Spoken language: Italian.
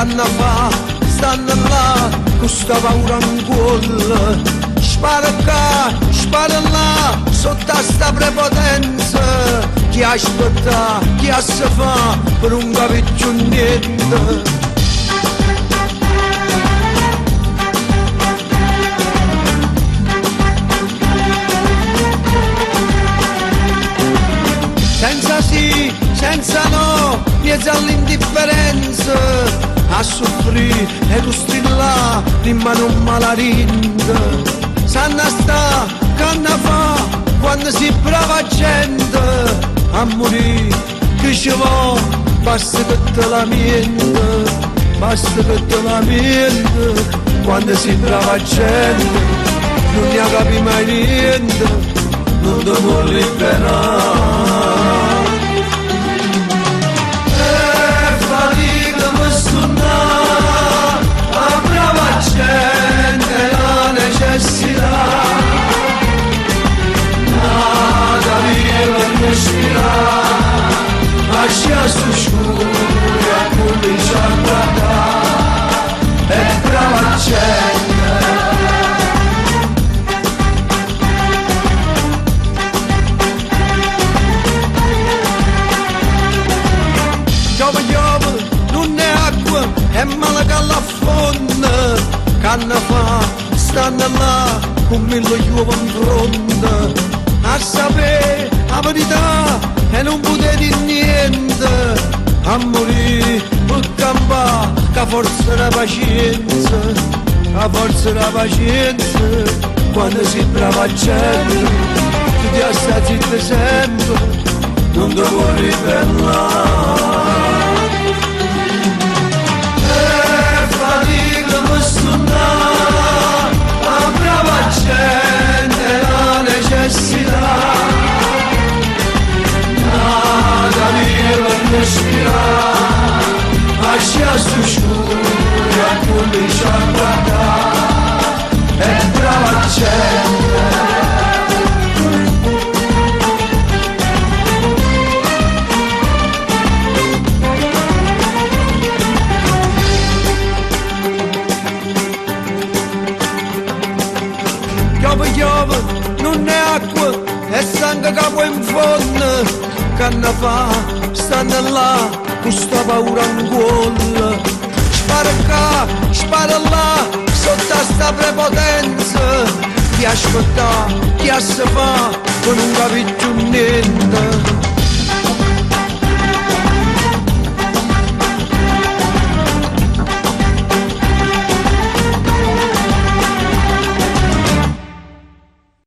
canna fa, stanno là, con sta paura in cuore. Spara qua, spara là, sotto a sta prepotenza. Chi aspetta, chi si fa, per non capire più niente. Senza sì, senza no, mezzo all'indifferenza, a soffrire e costrillare in mano malarinda. Sanna sta, canna fa, quando si brava gente, a morire, che ci va, basta che te la mente, basta che te la mente, quando si brava gente, non ne capi mai niente, non ti può liberare. Lascia su scura, comincia a guardare e brava gente. Giove, giove, non è acqua, è male che la fonda. Canna fa, stanno là, con mille uova in fronte. A sapere la verità e non potete dire niente, a morire per campare, che forza della pazienza, la forza della pazienza, quando si brava gente, tu ti stai zitto sempre, non ti vuoi ribellare. E fatica per suonare, la brava gente, la necessità. Respirare, lascia su scura, comincia a guardare, è brava gente. Piove, piove, non è acqua, è sangue che può in fondo. Canna fa, stanno là, con sta paura in cuore. Spara qua, spara là, sotto a sta prepotenza. Chi aspetta, chi si fa, non capisce più niente.